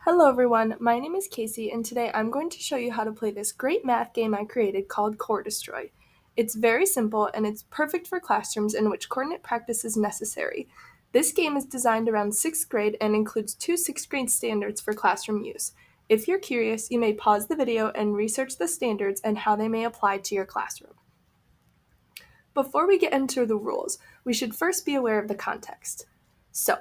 Hello everyone, my name is Kacy and today I'm going to show you how to play this great math game I created called Coordistroy. It's very simple and it's perfect for classrooms in which coordinate practice is necessary. This game is designed around 6th grade and includes two 6th grade standards for classroom use. If you're curious, you may pause the video and research the standards and how they may apply to your classroom. Before we get into the rules, we should first be aware of the context. So,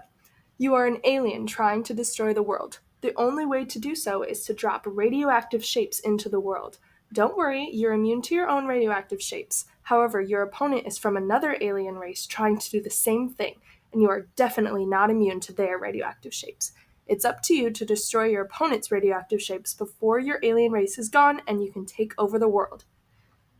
you are an alien trying to destroy the world. The only way to do so is to drop radioactive shapes into the world. Don't worry, you're immune to your own radioactive shapes. However, your opponent is from another alien race trying to do the same thing, and you are definitely not immune to their radioactive shapes. It's up to you to destroy your opponent's radioactive shapes before your alien race is gone and you can take over the world.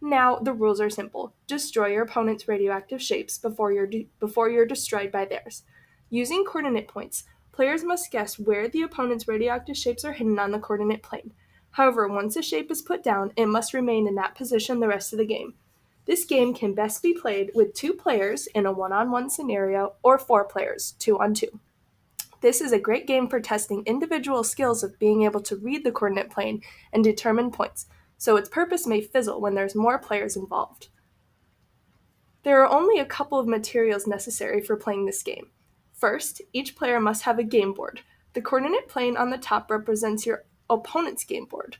Now, the rules are simple. Destroy your opponent's radioactive shapes before you're destroyed by theirs. Using coordinate points, players must guess where the opponent's radioactive shapes are hidden on the coordinate plane. However, once a shape is put down, it must remain in that position the rest of the game. This game can best be played with 2 players in a one-on-one scenario or 4 players, 2-on-2. This is a great game for testing individual skills of being able to read the coordinate plane and determine points, so its purpose may fizzle when there's more players involved. There are only a couple of materials necessary for playing this game. First, each player must have a game board. The coordinate plane on the top represents your opponent's game board.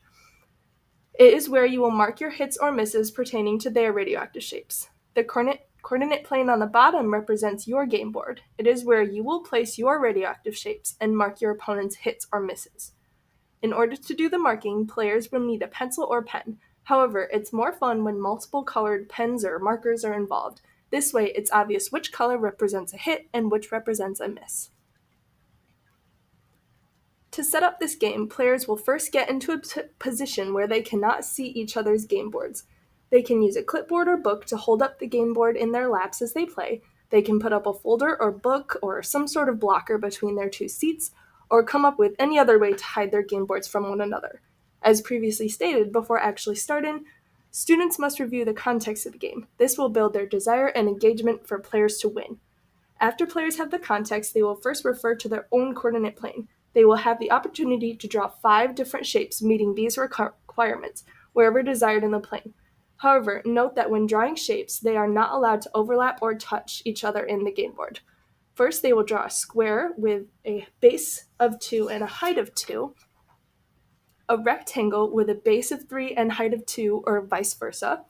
It is where you will mark your hits or misses pertaining to their radioactive shapes. The coordinate plane on the bottom represents your game board. It is where you will place your radioactive shapes and mark your opponent's hits or misses. In order to do the marking, players will need a pencil or pen. However, it's more fun when multiple colored pens or markers are involved. This way, it's obvious which color represents a hit and which represents a miss. To set up this game, players will first get into a position where they cannot see each other's game boards. They can use a clipboard or book to hold up the game board in their laps as they play. They can put up a folder or book or some sort of blocker between their 2 seats, or come up with any other way to hide their game boards from one another. As previously stated, before actually starting, students must review the context of the game. This will build their desire and engagement for players to win. After players have the context, they will first refer to their own coordinate plane. They will have the opportunity to draw 5 different shapes meeting these requirements, wherever desired in the plane. However, note that when drawing shapes, they are not allowed to overlap or touch each other in the game board. First, they will draw a square with a base of 2 and a height of 2, a rectangle with a base of 3 and height of 2, or vice versa,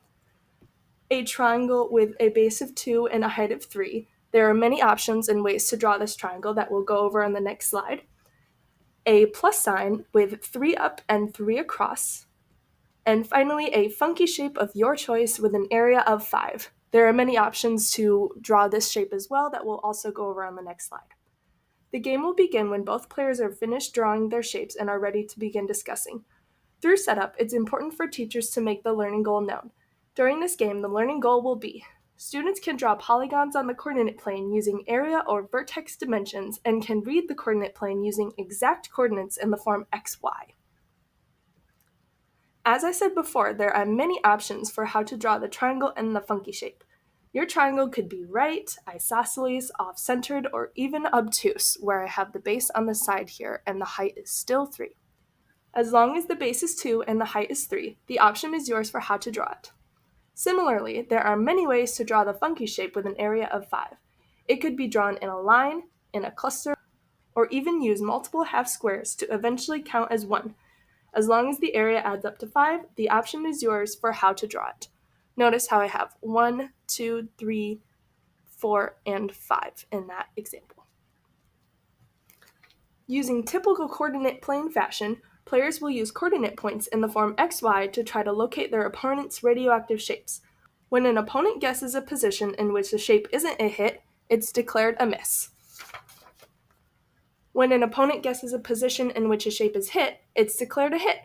a triangle with a base of 2 and a height of 3. There are many options and ways to draw this triangle that we'll go over on the next slide. A plus sign with 3 up and 3 across, and finally a funky shape of your choice with an area of 5. There are many options to draw this shape as well that we'll also go over on the next slide. The game will begin when both players are finished drawing their shapes and are ready to begin discussing. Through setup, it's important for teachers to make the learning goal known. During this game, the learning goal will be: students can draw polygons on the coordinate plane using area or vertex dimensions and can read the coordinate plane using exact coordinates in the form xy. As I said before, there are many options for how to draw the triangle and the funky shape. Your triangle could be right, isosceles, off-centered, or even obtuse, where I have the base on the side here and the height is still 3. As long as the base is 2 and the height is 3, the option is yours for how to draw it. Similarly, there are many ways to draw the funky shape with an area of 5. It could be drawn in a line, in a cluster, or even use multiple half squares to eventually count as 1. As long as the area adds up to 5, the option is yours for how to draw it. Notice how I have 1, 2, 3, 4, and 5 in that example. Using typical coordinate plane fashion, players will use coordinate points in the form xy to try to locate their opponent's radioactive shapes. When an opponent guesses a position in which the shape isn't a hit, it's declared a miss. When an opponent guesses a position in which a shape is hit, it's declared a hit.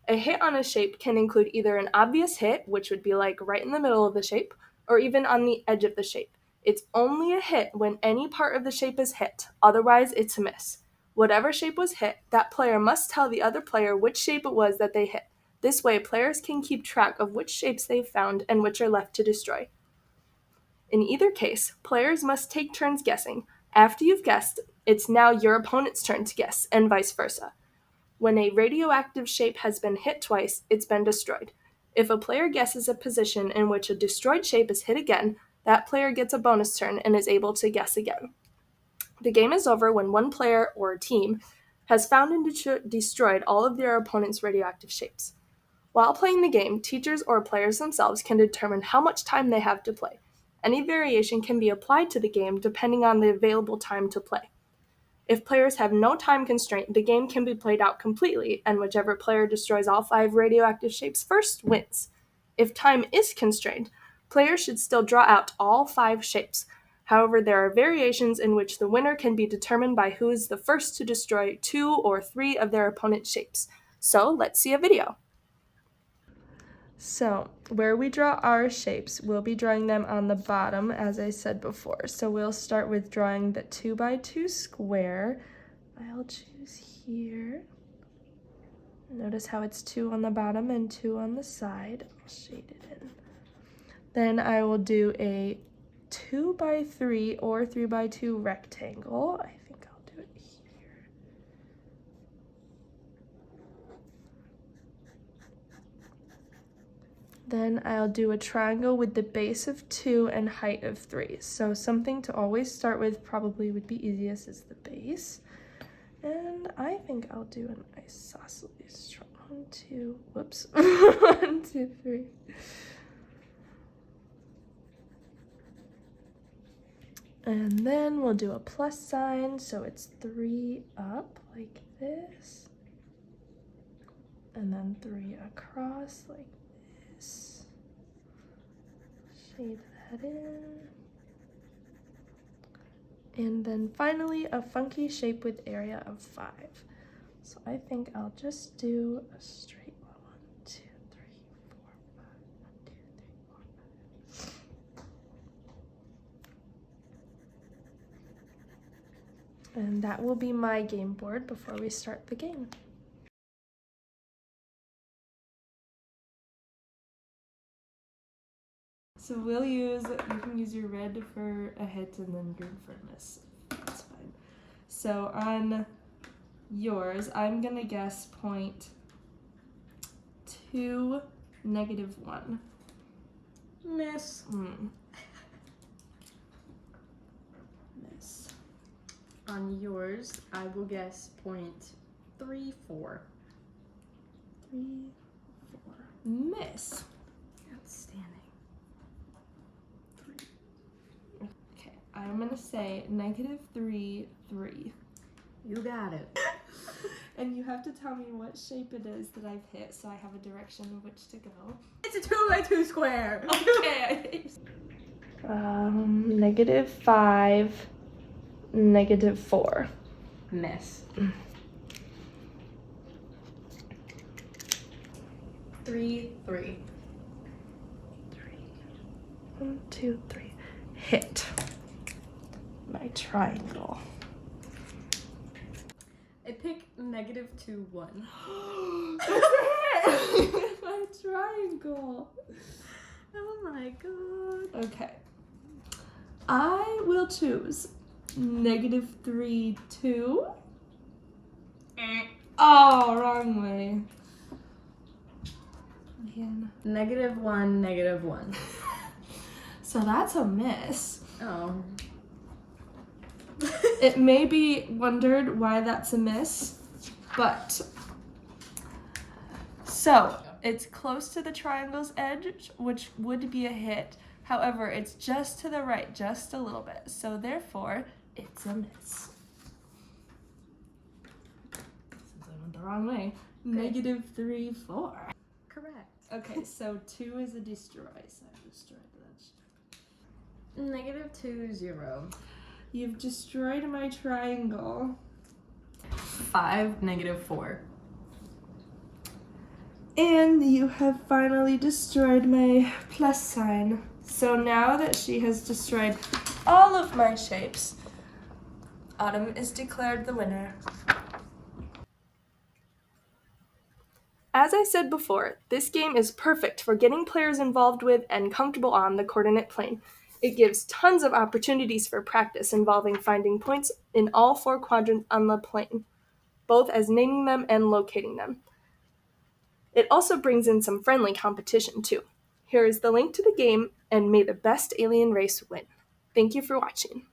A hit on a shape can include either an obvious hit, which would be like right in the middle of the shape, or even on the edge of the shape. It's only a hit when any part of the shape is hit, otherwise it's a miss. Whatever shape was hit, that player must tell the other player which shape it was that they hit. This way, players can keep track of which shapes they've found and which are left to destroy. In either case, players must take turns guessing. After you've guessed, it's now your opponent's turn to guess, and vice versa. When a radioactive shape has been hit twice, it's been destroyed. If a player guesses a position in which a destroyed shape is hit again, that player gets a bonus turn and is able to guess again. The game is over when one player or team has found and destroyed all of their opponent's radioactive shapes. While playing the game, teachers or players themselves can determine how much time they have to play. Any variation can be applied to the game depending on the available time to play. If players have no time constraint, the game can be played out completely, and whichever player destroys all 5 radioactive shapes first wins. If time is constrained, players should still draw out all 5 shapes. However, there are variations in which the winner can be determined by who is the first to destroy 2 or 3 of their opponent's shapes. So, let's see a video. So, where we draw our shapes, we'll be drawing them on the bottom, as I said before. So we'll start with drawing the 2x2 square. I'll choose here. Notice how it's 2 on the bottom and 2 on the side. I'll shade it in. Then I will do a 2x3 or 3x2 rectangle. I think I'll do it here. Then I'll do a triangle with the base of 2 and height of 3. So something to always start with probably would be easiest is the base. And I think I'll do an isosceles triangle. 1, 2, whoops. 1, 2, 3. And then we'll do a plus sign, so it's 3 up like this. And then 3 across like this. Shade that in. And then finally a funky shape with area of 5. So I think I'll just do a straight 1, 2, 3, 4, 5, 1, 2, 3, 4, 5. And that will be my game board before we start the game. So you can use your red for a hit and then green for a miss. That's fine. So on yours, I'm gonna guess point 2, -1. Miss. Miss. On yours, I will guess point 3, 4. 3, 4. Miss. Outstanding. Okay, I'm gonna say -3, 3. You got it. And you have to tell me what shape it is that I've hit so I have a direction in which to go. It's a 2x2 square. Okay. -5, -4. Miss. 3, 3. 1, 2, 3. Hit. My triangle. I pick -2, 1. My triangle. Oh my god. Okay. I will choose -3, 2. Oh, wrong way. Again. -1, -1. So that's a miss. Oh. It may be wondered why that's a miss, but so it's close to the triangle's edge, which would be a hit. However, it's just to the right, just a little bit. So therefore, it's a miss. Since I went the wrong way. -3, 4. Correct. Okay, so 2 is a destroy, so I destroyed that. -2, 0. You've destroyed my triangle. 5, -4. And you have finally destroyed my plus sign. So now that she has destroyed all of my shapes, Autumn is declared the winner. As I said before, this game is perfect for getting players involved with and comfortable on the coordinate plane. It gives tons of opportunities for practice involving finding points in all 4 quadrants on the plane. both as naming them and locating them. It also brings in some friendly competition too. Here is the link to the game, and may the best alien race win. Thank you for watching.